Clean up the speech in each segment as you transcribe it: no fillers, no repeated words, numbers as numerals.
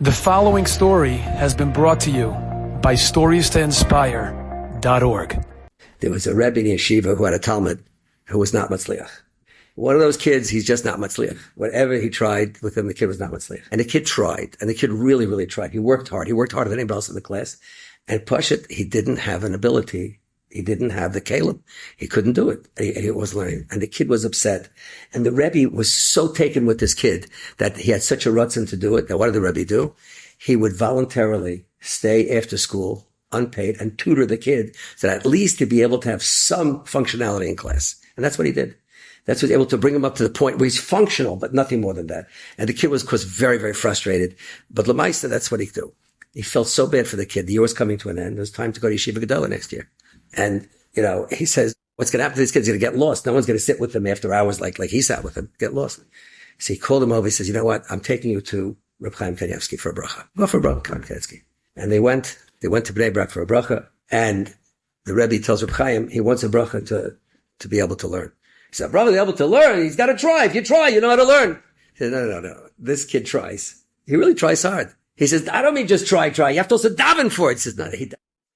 The following story has been brought to you by StoriesToInspire.org. There was a Rabbi in yeshiva who had a Talmud who was not Matzliach. One of those kids, he's just not Matzliach. Whatever he tried with him, the kid was not Matzliach. And the kid tried, and the kid really, really tried. He worked hard. He worked harder than anybody else in the class. And Pashut, he didn't have an ability. He didn't have the Caleb. He couldn't do it. He was learning. And the kid was upset. And the Rebbe was so taken with this kid that he had such a rutzin to do it. That what did the Rebbe do? He would voluntarily stay after school, unpaid, and tutor the kid so that at least he'd be able to have some functionality in class. And that's what he did. That's what he was able to bring him up to the point where he's functional, but nothing more than that. And the kid was, of course, very, very frustrated. But Lamaisa, that's what he do. He felt so bad for the kid. The year was coming to an end. It was time to go to Yeshiva Gedolah next year. And, he says, what's going to happen to this kid? He's going to get lost. No one's going to sit with him after hours like he sat with him, get lost. So he called him over. He says, you know what? I'm taking you to Rabbi Chaim Kanievsky for a bracha. Go for a bracha, Chaim Kanievsky. And they went to Bnei Brak for a bracha. And the Rebbe tells Rabbi Chaim he wants a bracha to be able to learn. He said, brother, to be able to learn, he's got to try. If you try, you know how to learn. He said, no. This kid tries. He really tries hard. He says, I don't mean just try. You have to also daven for it. He says, no,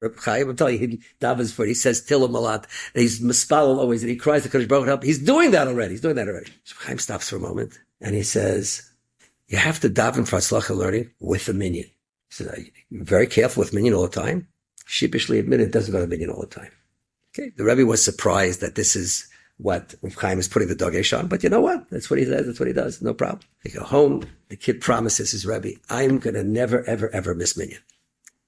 Rabbi Chaim, I'm telling you, he davens for it. He says Tillim a lot. And he's mispalel always, and he cries to Kadosh Baruch Hu help. He's doing that already. So Rabbi Chaim stops for a moment, and he says, you have to daven for Hatzlacha learning with a minyan. He said, you're very careful with minyan all the time. Sheepishly admitted, doesn't go to minyan all the time. Okay. The Rebbe was surprised that this is what Rabbi Chaim is putting the dogesh on. But you know what? That's what he says. That's what he does. No problem. They go home. The kid promises his Rebbe, I'm going to never, ever, ever miss minyan.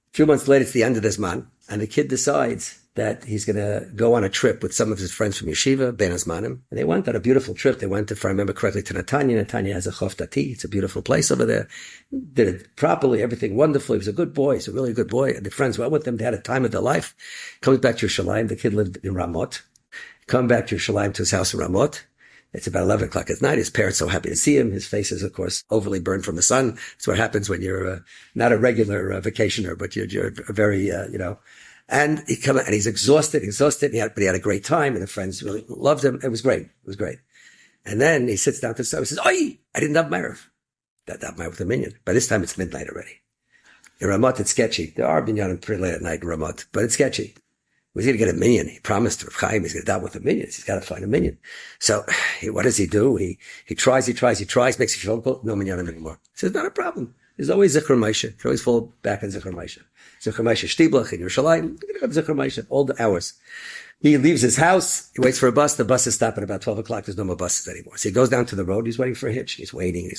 A few months later, it's the end of this month, and the kid decides that he's going to go on a trip with some of his friends from yeshiva, Ben Azmanim. And they went on a beautiful trip. They went, if I remember correctly, to Netanya. Netanya has a chof dati. It's a beautiful place over there. Did it properly, everything wonderful. He was a good boy. He's a really good boy. And the friends went with him. They had a time of their life. Comes back to Yerushalayim. The kid lived in Ramot. Come back to Yerushalayim to his house in Ramot. It's about 11 o'clock at night. His parents are so happy to see him. His face is, of course, overly burned from the sun. That's what happens when you're not a regular vacationer, but you're very, And he come and he's exhausted. But he had a great time, and the friends really loved him. It was great. And then he sits down to the and says, "Oi, I didn't have Ma'ariv. That Ma'ariv with a minyan. By this time, it's midnight already. In Ramot, it's sketchy. There are minyanim pretty late at night in Ramot, but it's sketchy. He's going to get a minyan. He promised to Chaim he's going to daven with a minyan. He's got to find a minyan. So what does he do? He tries, makes a phone call. No minyanim anymore. He says, not a problem. There's always Zichron Moshe. You can always fall back on Zichron Moshe. Zichron Moshe Shtiblach in Yerushalayim. You're going to go to Zichron Moshe all the hours. He leaves his house. He waits for a bus. The bus is stopping about 12 o'clock. There's no more buses anymore. So he goes down to the road. He's waiting for a hitch. He's waiting.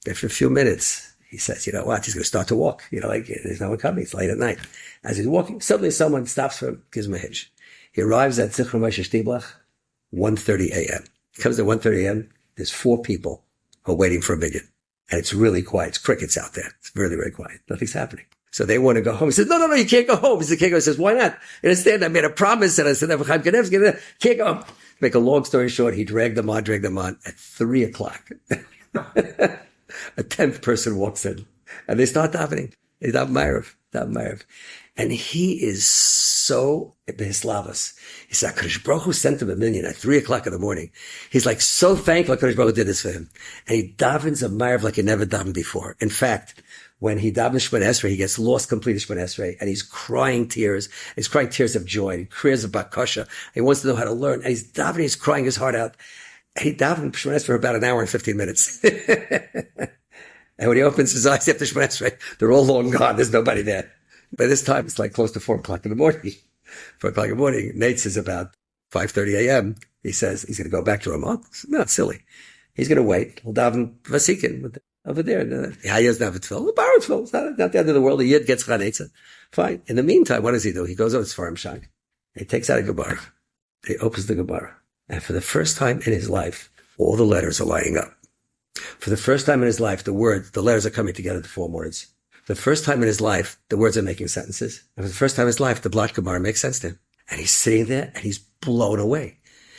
After a few minutes, he says, you know what? He's going to start to walk. There's no one coming. It's late at night. As he's walking, suddenly someone stops for him, gives him a hitch. He arrives at Zichron Moshe Shtiblach, 1:30 a.m. He comes at 1:30 a.m. There's 4 people who are waiting for a minyan. And it's really quiet. It's crickets out there. It's really, really quiet. Nothing's happening. So they want to go home. He says, no, you can't go home. He says, he says, why not? You understand? I made a promise, and I said, Chaim Kanievsky, can't go home. To make a long story short, he dragged them on at 3 o'clock. A 10th person walks in, and they start davening. They daven Ma'ariv. And he is so behislavas. He said, HaKadosh Baruch Hu sent him a minyan at 3 o'clock in the morning. He's like so thankful HaKadosh Baruch Hu did this for him. And he davens a Ma'ariv like he never davened before. In fact, when he davens Shemona Esrei, he gets lost completely Shemona Esrei, and he's crying tears. He's crying tears of joy. He cries about Kasha. He wants to know how to learn. And he's davening, he's crying his heart out. And he davened Shemona Esrei for about an hour and 15 minutes. And when he opens his eyes after Shemona Esrei, they're all long gone. There's nobody there. By this time, it's like close to 4 o'clock in the morning. 4 o'clock in the morning. Nate says about 5:30 a.m. He says he's going to go back to Ramot. No, silly. He's going to wait. He'll daven Vasikin over there. Hayas daven tefillah. Borrow tefillah. It's not the end of the world. The Yid gets chanetza. Fine. In the meantime, what does he do? He goes over to Sfarim Shag. He takes out a Gemara. He opens the Gemara. And for the first time in his life, all the letters are lining up. For the first time in his life, the letters are coming together to form words. For the first time in his life, the words are making sentences. And for the first time in his life, the Blot Gemara makes sense to him. And he's sitting there and he's blown away.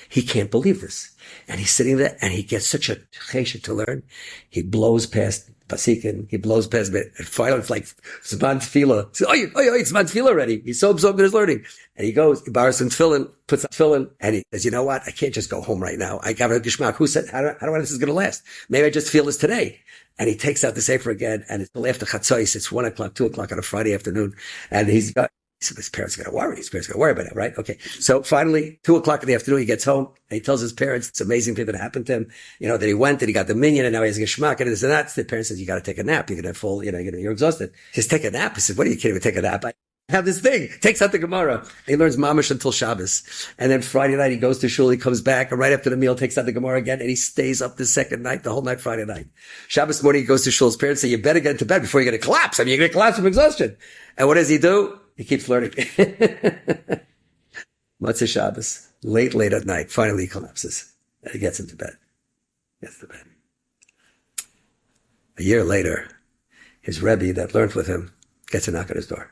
He can't believe this. And he's sitting there and he gets such a chesed to learn. He blows past Pasikin, he blows Pesbit, and finally it's like Zman Tefillah. He says, it's Zman Tefillah already. He's so absorbed in his learning. And he goes, he borrows some tefillin, puts on tefillin, and he says, you know what? I can't just go home right now. I got a geshmak. Who said, how do I know this is going to last? Maybe I just feel this today. And he takes out the sefer again, and it's after Chatzos. It's 1 o'clock, 2 o'clock on a Friday afternoon. And he said, his parents are going to worry. His parents are going to worry about it, right? Okay. So finally, 2 o'clock in the afternoon, he gets home and he tells his parents it's amazing thing that happened to him. That he went and he got the minyan and now he has a geschmack and this and that. The parents says, you got to take a nap. You're going to fall, you're exhausted. He says, take a nap. He said, what are you kidding me? Take a nap. I have this thing. Takes out the Gemara. He learns mamash until Shabbos. And then Friday night, he goes to shul. He comes back and right after the meal, takes out the Gemara again and he stays up the second night, the whole night, Friday night. Shabbos morning, he goes to shul. His parents say, you better get into bed before you're going to collapse. You're going to collapse from exhaustion. And what does he do? He keeps learning. Motzei Shabbos, late at night. Finally, he collapses. And he gets into bed. A year later, his Rebbe that learned with him gets a knock on his door.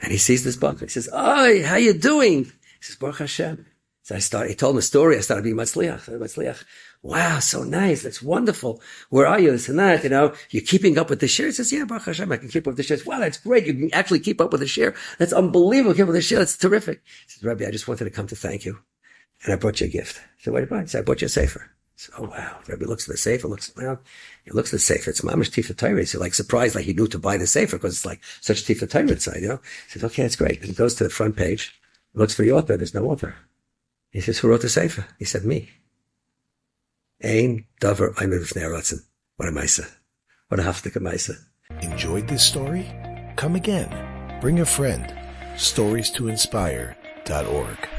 And he sees this book. He says, "Oi, how you doing?" He says, "Baruch Hashem." So he told him a story. I started being Matzliach. Wow, so nice. That's wonderful. Where are you? This and that, You're keeping up with the share? He says, yeah, Baruch Hashem, I can keep up with the shares. Wow, that's great. You can actually keep up with the share. That's unbelievable. Keep up with the share. That's terrific. He says, Rabbi, I just wanted to come to thank you. And I brought you a gift. I said, what did you buy? He said, I brought you a sefer. So, oh wow. Rabbi looks at the sefer, looks around. He looks at the sefer. It's mamish Tifa Torah. He's like surprised, like he knew to buy the sefer because it's like such Tifa Torah inside, He says, okay, that's great. And he goes to the front page, looks for the author. There's no author. He says, who wrote the sefer? He said, me. Ein davar aymer b'fnei haratzon. What a maisa. What a haftika maisa. Enjoyed this story? Come again. Bring a friend. StoriesToInspire.org